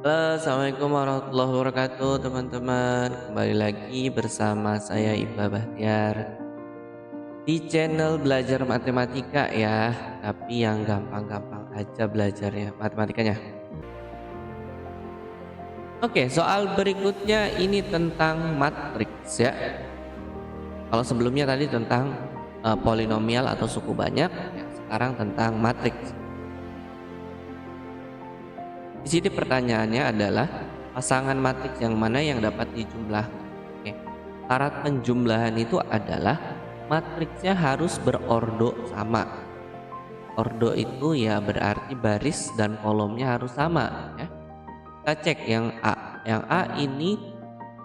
Halo, Assalamualaikum warahmatullahi wabarakatuh teman-teman. Kembali lagi bersama saya Iqbal Bahtiar di channel belajar matematika ya. Tapi yang gampang-gampang aja belajarnya matematikanya. Oke, soal berikutnya ini tentang matriks ya. Kalau sebelumnya tadi tentang polinomial atau suku banyak, ya, sekarang tentang matriks. Di sini pertanyaannya adalah pasangan matriks yang mana yang dapat dijumlahkan. Oke. Syarat penjumlahan itu adalah matriksnya harus berordo sama. Ordo itu ya berarti baris dan kolomnya harus sama ya. Kita cek yang A. Yang A ini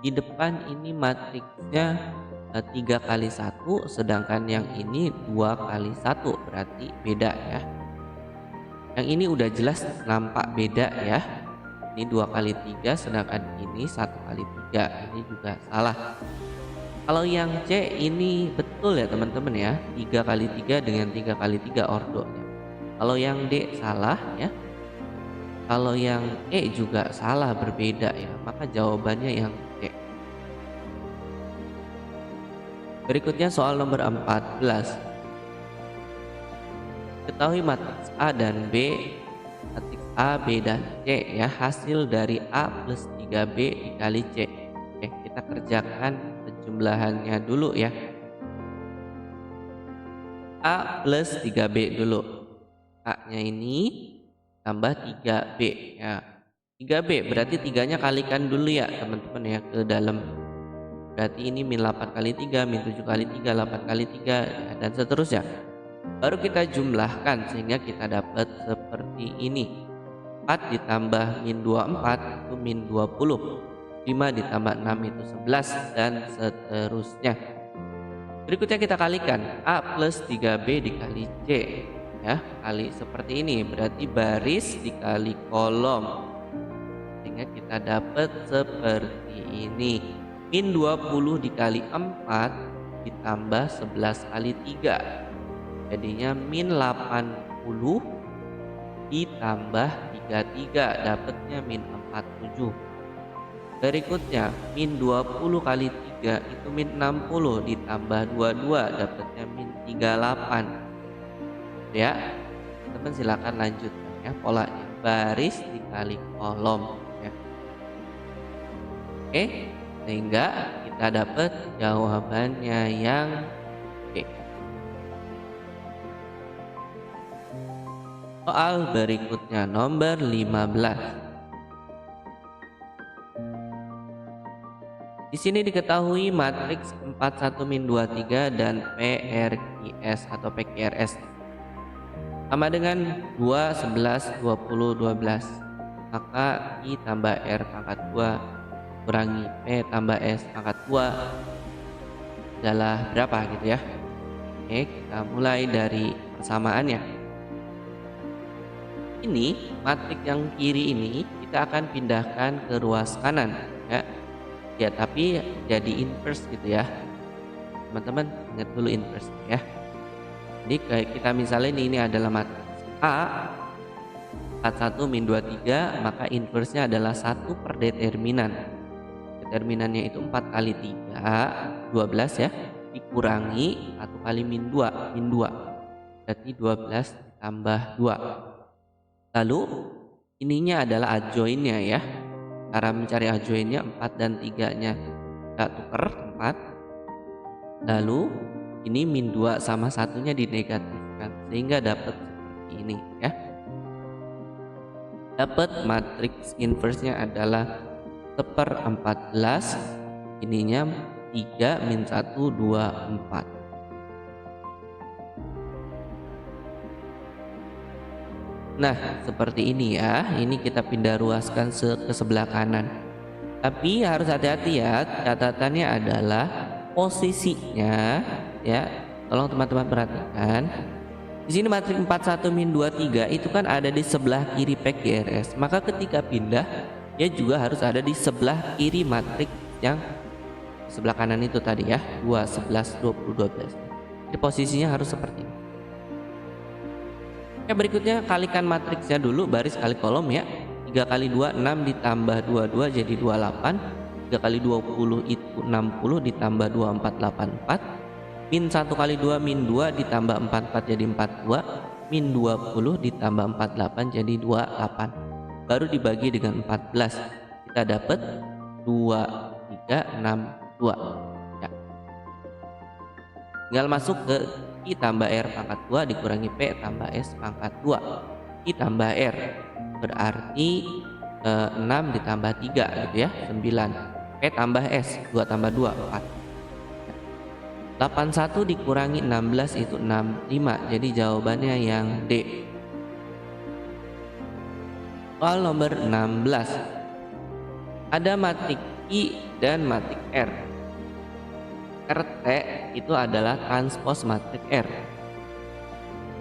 di depan ini matriksnya 3 kali 1, sedangkan yang ini 2 kali 1, berarti beda ya. Yang ini udah jelas nampak beda ya. Ini 2 kali 3, sedangkan ini 1 kali 3. Ini juga salah. Kalau yang C ini betul ya teman-teman ya. 3 kali 3 dengan 3 kali 3 ordonya. Kalau yang D salah ya. Kalau yang E juga salah, berbeda ya. Maka jawabannya yang C. Berikutnya soal nomor 14. Ketahui matriks A dan B, matriks A, B, dan C ya, hasil dari A plus 3B dikali C. Oke, kita kerjakan penjumlahannya dulu ya. A plus 3B dulu. A-nya ini tambah 3B ya. 3B berarti 3-nya kalikan dulu ya teman-teman ya ke dalam. Berarti ini min 8 kali 3, min 7 kali 3, 8 kali 3 ya, dan seterusnya. Baru kita jumlahkan sehingga kita dapat seperti ini. 4 ditambah min 24 itu min 20. 5 ditambah 6 itu 11 dan seterusnya. Berikutnya kita kalikan A plus 3B dikali C ya, kali seperti ini berarti baris dikali kolom sehingga kita dapat seperti ini. Min 20 dikali 4 ditambah 11 kali 3, jadinya min 80 ditambah 33, dapatnya min 47. Berikutnya min 20 kali 3 itu min 60 ditambah 22, dapatnya min 38. Ya, teman-teman silakan lanjutkan ya polanya, baris dikali kolom ya. Oke, sehingga kita dapat jawabannya yang B. Soal berikutnya nomor 15. Di sini diketahui matriks 41 min 23 dan PRQS atau PQRS sama dengan 2, 11, 20, 12. Maka I tambah R pangkat 2 kurangi P tambah S pangkat 2 adalah berapa gitu ya. Oke, kita mulai dari persamaannya. Ini matriks yang kiri ini kita akan pindahkan ke ruas kanan ya. Ya, tapi jadi inverse gitu ya. Teman-teman ingat dulu inverse ya. Jadi kayak kita misalnya ini adalah matriks A 41 min 23, maka inverse-nya adalah 1 per determinan. Determinannya itu 4 kali 3, 12 ya, dikurangi 1 kali min 2, min 2. Berarti 12 ditambah 2. Lalu ininya adalah adjoinnya ya. Cara mencari adjoinnya 4 dan 3-nya kita tuker 4. Lalu ini min 2 sama satunya dinegatifkan sehingga dapat seperti ini ya. Dapat matriks inverse-nya adalah 1/14. Ininya 3 min 1 2 4. Nah, seperti ini ya. Ini kita pindah ruaskan ke sebelah kanan. Tapi harus hati-hati ya. Catatannya adalah posisinya ya. Tolong teman-teman perhatikan. Di sini matriks 41 min 23 itu kan ada di sebelah kiri PQRS. Maka ketika pindah ya juga harus ada di sebelah kiri matriks yang sebelah kanan itu tadi ya. 2, 11, 20, 12. Jadi posisinya harus seperti ini. Oke, berikutnya kalikan matriksnya dulu, baris kali kolom ya. 3 kali 2 6 ditambah 22 jadi 28. 3 kali 20 itu 60 ditambah 24 84. Min 1 kali 2 min 2 ditambah 44 jadi 42. Min 20 ditambah 48 jadi 28. Baru dibagi dengan 14. Kita dapat 2362. Ya. Tinggal masuk ke I tambah R pangkat 2 dikurangi P tambah S pangkat 2. I tambah R berarti 6 ditambah 3 gitu ya, 9. P tambah S 2 tambah 2 4. 81 dikurangi 16 itu 65. Jadi jawabannya yang D. Soal nomor 16. Ada matrik I dan matrik R. RT itu adalah transpos matrik R.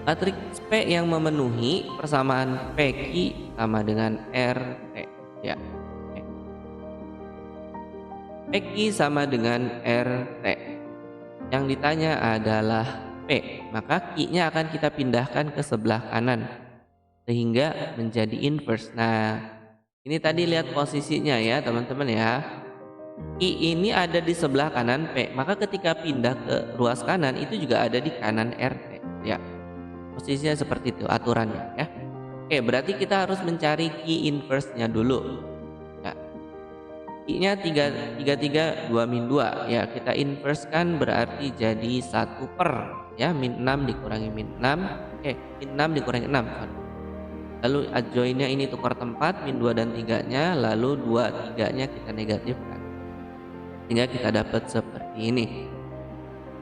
Matriks P yang memenuhi persamaan PQ sama dengan RT ya. PQ sama dengan RT. Yang ditanya adalah P, maka Q-nya akan kita pindahkan ke sebelah kanan sehingga menjadi inverse. Nah, ini tadi lihat posisinya ya teman-teman ya. I ini ada di sebelah kanan P, maka ketika pindah ke ruas kanan itu juga ada di kanan RT ya. Posisinya seperti itu aturannya ya. Oke, berarti kita harus mencari Q inverse-nya dulu. Ya. Q-nya 33 2 min 2 ya, kita inverse kan berarti jadi 1 per ya, min 6 dikurangi min 6 min 6 dikurangi 6 sorry. Lalu adjoinnya ini tukar tempat, min 2 dan 3 nya, lalu 2 3 nya kita negatifkan sehingga kita dapat seperti ini.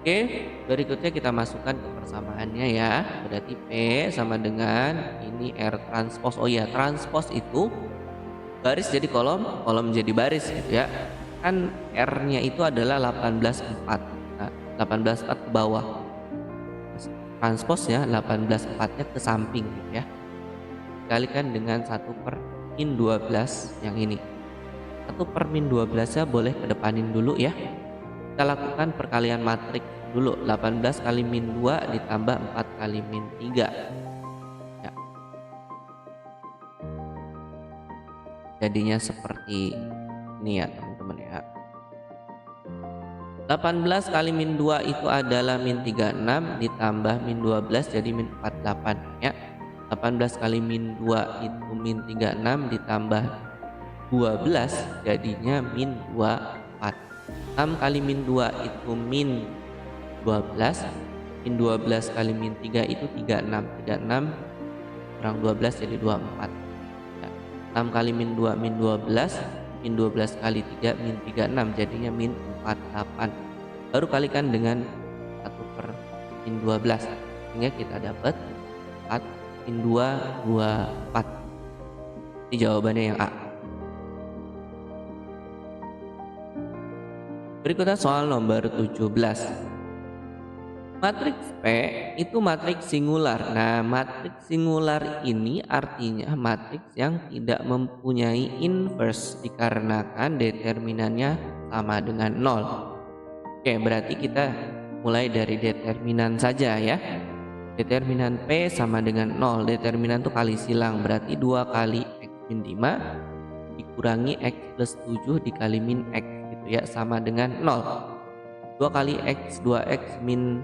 Oke, berikutnya kita masukkan ke persamaannya ya. Berarti P sama dengan ini R transpos. Oh ya, transpos itu baris jadi kolom, kolom jadi baris gitu ya. Kan R-nya itu adalah 18,4. Nah, 18,4 ke bawah. Transposnya 18,4-nya ke samping gitu ya. Kalikan dengan 1 per min 12 yang ini. 1 per min 12-nya boleh kedepanin dulu ya. Kita lakukan perkalian matriks dulu. 18 kali min 2 ditambah 4 kali min 3 ya. Jadinya seperti ini ya teman-teman ya. 18 kali min 2 itu adalah min 36 ditambah min 12 jadi min 48 ya. 18 kali min 2 itu min 36 ditambah 12 jadinya min 24. 6 kali min 2 itu min 12. Min 12 kali min 3 itu 36. 36 kurang 12 jadi 24 ya. 6 kali min 2 min 12. Min 12 kali 3 min 36 jadinya min 48. Baru kalikan dengan 1 per min 12 sehingga kita dapat 4 min 2 24. Ini jawabannya yang A. Berikutnya soal nomor 17. Matriks P itu matriks singular. Nah, matriks singular ini artinya matriks yang tidak mempunyai inverse dikarenakan determinannya sama dengan 0. Oke, berarti kita mulai dari determinan saja ya. Determinan P sama dengan 0. Determinan itu kali silang, berarti 2 kali X min 5 dikurangi X plus 7 dikali min X gitu ya, sama dengan 0. 2 kali X 2X min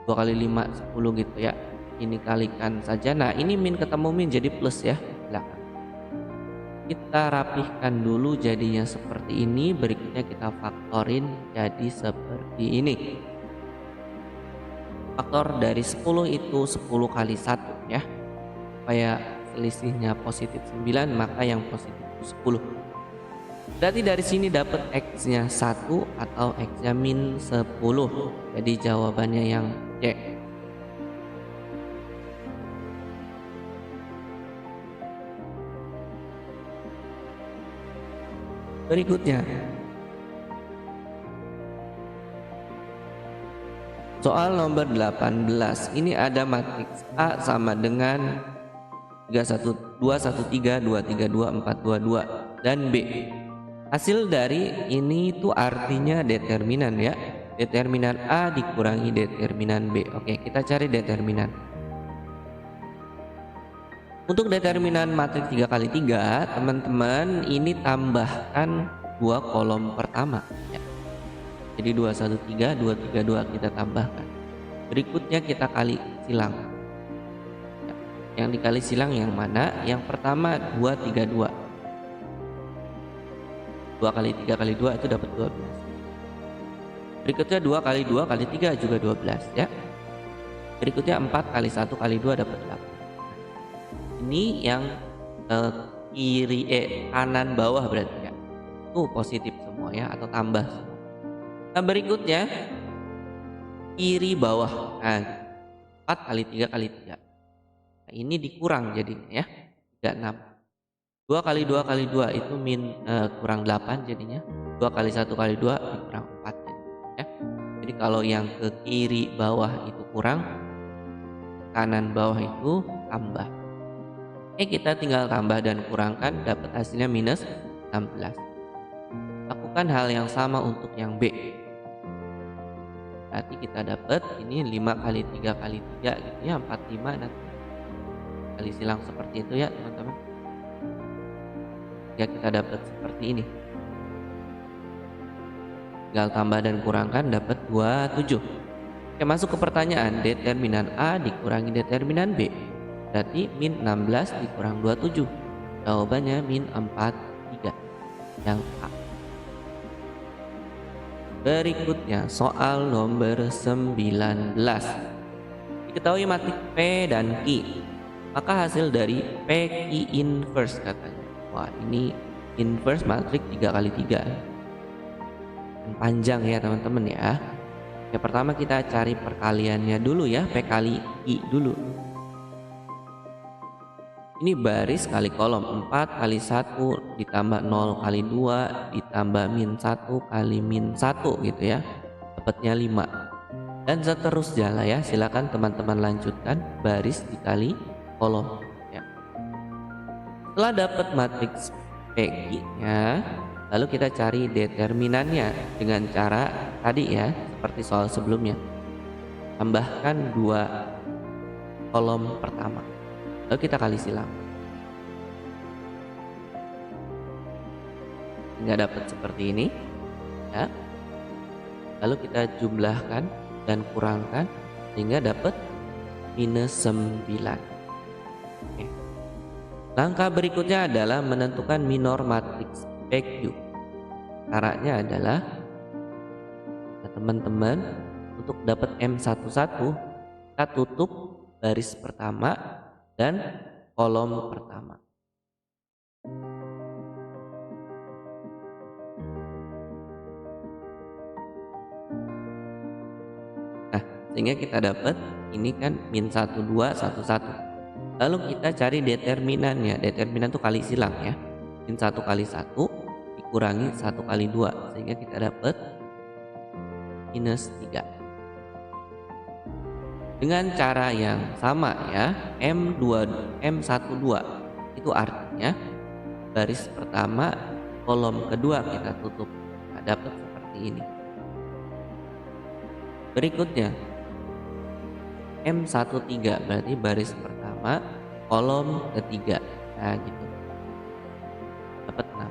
2 kali 5 10 gitu ya. Ini kalikan saja. Nah, ini min ketemu min jadi plus ya belakang. Kita rapihkan dulu jadinya seperti ini. Berikutnya kita faktorin jadi seperti ini. Faktor dari 10 itu 10 kali 1 ya. Supaya selisihnya positif 9 maka yang positif itu 10. Berarti dari sini dapat X-nya 1 atau X-nya min 10. Jadi jawabannya yang C. Berikutnya soal nomor 18. Ini ada matriks A sama dengan 312 13 232 422 dan B. Hasil dari ini itu artinya determinan ya. Determinan A dikurangi determinan B. Oke, kita cari determinan. Untuk determinan matriks 3 kali 3, teman-teman ini tambahkan dua kolom pertama ya. Jadi 213, 232 kita tambahkan. Berikutnya kita kali silang. Ya, yang dikali silang yang mana? Yang pertama 232. 2 kali 3 kali 2 itu dapat 12. Berikutnya 2 kali 2 kali 3 juga 12 ya. Berikutnya 4 kali 1 kali 2 dapat 8. Ini yang kanan bawah berarti ya. Itu positif semua ya, atau tambah semua. Nah, berikutnya kiri bawah. Nah, 4 kali 3 kali 3. Nah, ini dikurang jadinya ya. 36. 2 kali 2 kali 2 itu kurang 8 jadinya. 2 kali 1 kali 2 dikurang 4 jadinya ya. Jadi kalau yang ke kiri bawah itu kurang, kanan bawah itu tambah. Oke, kita tinggal tambah dan kurangkan, dapat hasilnya minus 16. Lakukan hal yang sama untuk yang B. Berarti kita dapat ini 5 kali 3 kali 3 gitu ya, 45 nanti. Kali silang seperti itu ya teman-teman. Ya, kita dapat seperti ini. Tinggal tambah dan kurangkan, dapat 27. Oke, masuk ke pertanyaan. Determinan A dikurangi determinan B, berarti min 16 dikurang 27. Jawabannya min 43 yang A. Berikutnya soal nomor 19. Diketahui matriks P dan Q, maka hasil dari P Q inverse katanya. Wah, ini inverse matriks 3 kali 3. Panjang ya teman-teman ya. Yang pertama kita cari perkaliannya dulu ya, P kali I dulu. Ini baris kali kolom, 4 kali 1 ditambah 0 kali 2 ditambah min 1 kali min 1 gitu ya. Dapatnya 5. Dan seterusnya lah ya, silakan teman-teman lanjutkan baris dikali kolom ya. Setelah dapat matriks PQ-nya, lalu kita cari determinannya dengan cara tadi ya, seperti soal sebelumnya. Tambahkan 2 kolom pertama. Lalu kita kali silang. Hingga dapat seperti ini ya. Lalu kita jumlahkan dan kurangkan sehingga dapat minus 9. Oke. Langkah berikutnya adalah menentukan minor matriks PQ. Caranya adalah teman-teman, untuk dapat M11 kita tutup baris pertama dan kolom pertama. Nah, sehingga kita dapat ini kan min 1 2 1 1. Lalu kita cari determinannya. Determinan itu kali silang ya. Min 1 kali 1 dikurangi 1 kali 2 sehingga kita dapat minus 3. Dengan cara yang sama ya, M12 itu artinya baris pertama kolom kedua kita tutup. Nah, dapat seperti ini. Berikutnya M13 berarti baris pertama kolom ketiga. Nah gitu, dapat 6.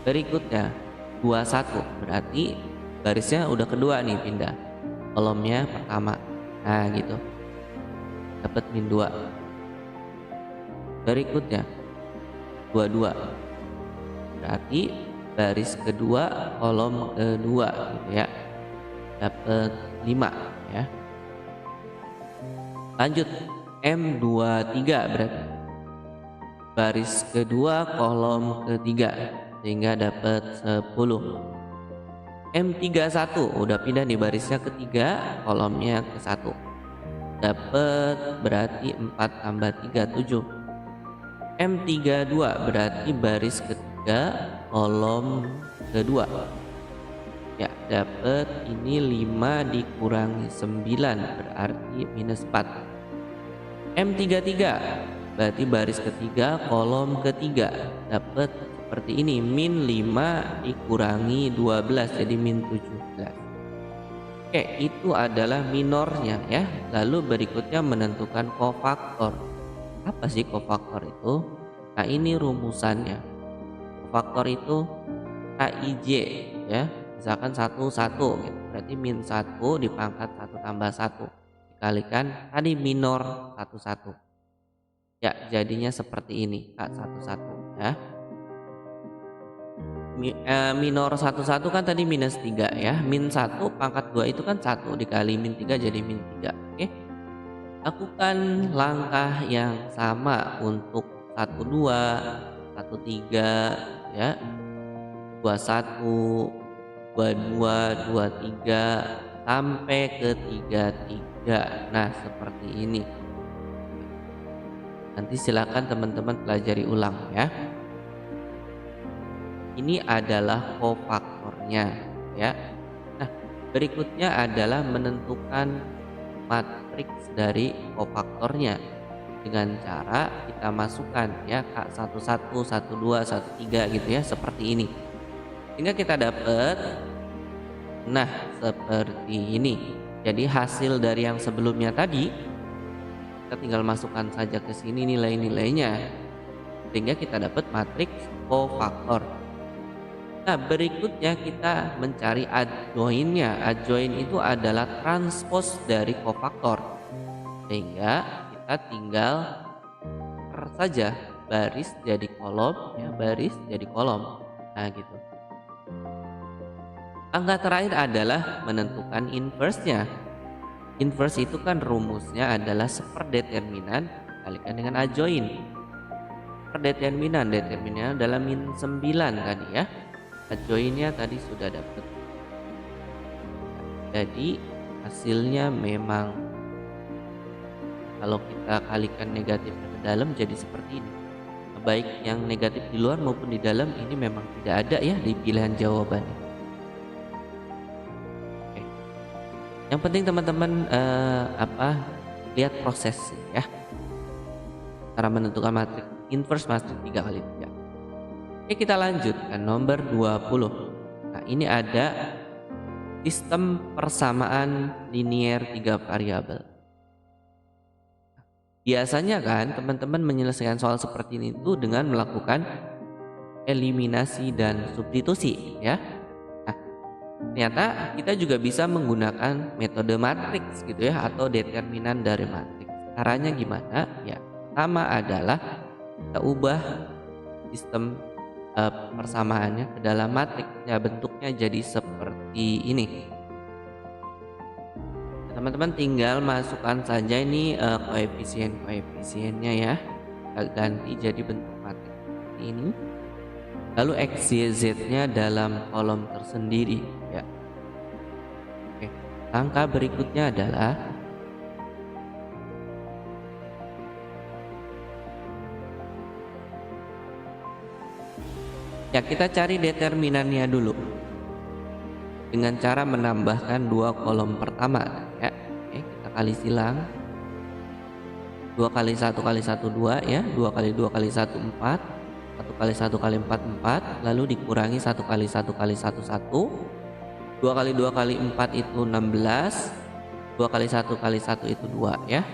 Berikutnya 21 berarti barisnya udah kedua nih, pindah kolomnya pertama. Nah gitu, dapat min 2. Berikutnya 22 berarti baris kedua kolom kedua gitu ya, dapat 5 ya. Lanjut M23 berarti baris kedua kolom ketiga sehingga dapat 10. M31 udah pindah nih barisnya ketiga kolomnya ke 1, dapat berarti 4 tambah 3 7. M32 berarti baris ketiga kolom kedua ya, dapat ini 5 dikurangi 9 berarti minus 4. M33 berarti baris ketiga kolom ketiga, dapat seperti ini, min 5 dikurangi 12 jadi min 17. Oke, itu adalah minornya ya. Lalu berikutnya menentukan kofaktor. Apa sih kofaktor itu? Nah, ini rumusannya. Kofaktor itu KIJ ya. Misalkan 1 1 gitu. Berarti min 1 dipangkat 1 tambah 1 dikalikan tadi minor 1 1. Ya, jadinya seperti ini, Kak, 1 1 ya. Minor 1 1 kan tadi -3 ya. Min 1 pangkat 2 itu kan 1 dikali min 3 jadi min 3. Oke. Lakukan langkah yang sama untuk 1 2, 1 3 ya. 2 1, 2 2, 2 3 sampai ke 3 3. Nah, seperti ini. Nanti silakan teman-teman pelajari ulang ya. Ini adalah kofaktornya ya. Nah, berikutnya adalah menentukan matriks dari kofaktornya dengan cara kita masukkan ya Kak 1 1, 1 2, 1 3 gitu ya, seperti ini. Sehingga kita dapat nah seperti ini. Jadi hasil dari yang sebelumnya tadi kita tinggal masukkan saja ke sini nilai-nilainya sehingga kita dapat matriks kofaktor. Nah, berikutnya kita mencari adjoinnya. Adjoin itu adalah transpose dari kofaktor. Sehingga kita tinggal saja baris jadi kolom ya, baris jadi kolom. Nah, gitu. Langkah terakhir adalah menentukan inverse-nya. Inverse itu kan rumusnya adalah seperdeterminan kalikan dengan adjoin. Determinan adalah min 9 tadi ya. Adjoinnya tadi sudah dapat. Jadi hasilnya memang kalau kita kalikan negatif ke dalam jadi seperti ini. Baik yang negatif di luar maupun di dalam ini memang tidak ada ya di pilihan jawabannya. Oke. Yang penting teman-teman lihat proses ya. Cara menentukan matriks inverse matriks 3 kali 3. Oke, kita lanjutkan nomor 20. Nah, ini ada sistem persamaan linier 3 variabel. Biasanya kan teman-teman menyelesaikan soal seperti ini itu dengan melakukan eliminasi dan substitusi ya. Nah, ternyata kita juga bisa menggunakan metode matriks gitu ya, atau determinan dari matriks. Caranya gimana? Ya, pertama adalah kita ubah sistem persamaannya ke dalam matriks ya, bentuknya jadi seperti ini. Teman-teman tinggal masukkan saja ini koefisien-koefisiennya ya, kita ganti jadi bentuk matriks seperti ini. Lalu x, y, z-nya dalam kolom tersendiri ya. Oke, langkah berikutnya adalah ya, kita cari determinannya dulu dengan cara menambahkan 2 kolom pertama ya. Oke, kita kali silang. 2 kali 1 kali 1 2 ya, 2 kali 2 kali 1 4, 1 kali 1 kali 4 4, lalu dikurangi 1 kali 1 kali 1 1, 2 kali 2 kali 4 itu 16, 2 kali 1 kali 1 itu 2 ya,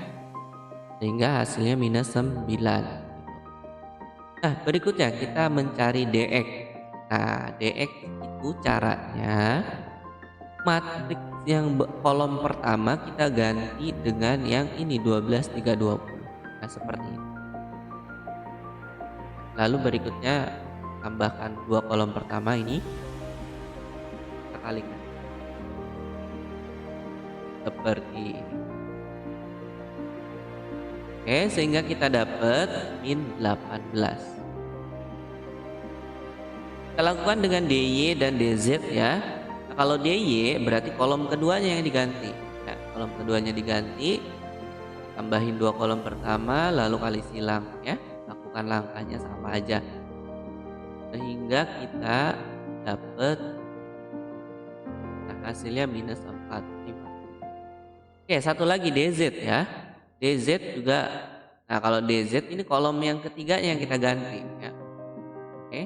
sehingga hasilnya minus 9. Nah, berikutnya kita mencari dx. Nah, dx itu caranya matriks yang kolom pertama kita ganti dengan yang ini 12 3 20. Nah, seperti ini. Lalu berikutnya tambahkan 2 kolom pertama ini kita kalikan seperti ini. Oke, sehingga kita dapat min 18. Kita lakukan dengan dy dan dz ya. Nah, kalau dy berarti kolom keduanya yang diganti. Nah, kolom keduanya diganti, tambahin 2 kolom pertama lalu kali silang ya. Lakukan langkahnya sama aja. Sehingga kita dapat hasilnya minus 45. Oke, satu lagi dz ya. dz juga, nah kalau dz ini kolom yang ketiganya yang kita ganti ya. Oke,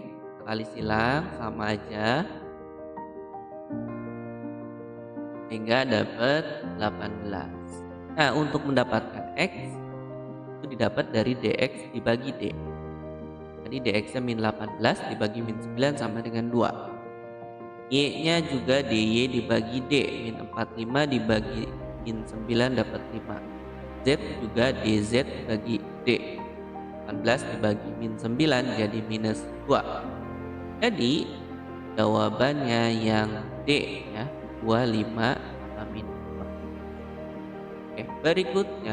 kali silang sama aja hingga dapat 18. Nah, untuk mendapatkan x itu didapat dari dx dibagi d. Tadi dx-nya min 18 dibagi min 9 sama dengan 2. Y-nya juga dy dibagi d, min 45 dibagi min 9 dapat 5. Z juga dz dibagi d, 18 dibagi min 9 jadi minus 2. Jadi jawabannya yang D ya, 25 sama min 2. Oke, berikutnya